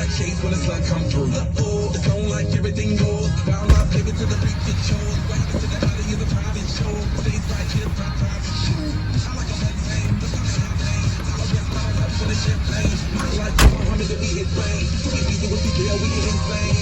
like shades when the sun come through. Oh, it's on like everything goes. While I play it to the beat, get yours. Right to the body is a private show. Stays right here, private show. I like a bad name, the sun is my name. I'll get my up for the champagne. My life, 100 to be his brain. If you do what you do, we get insane.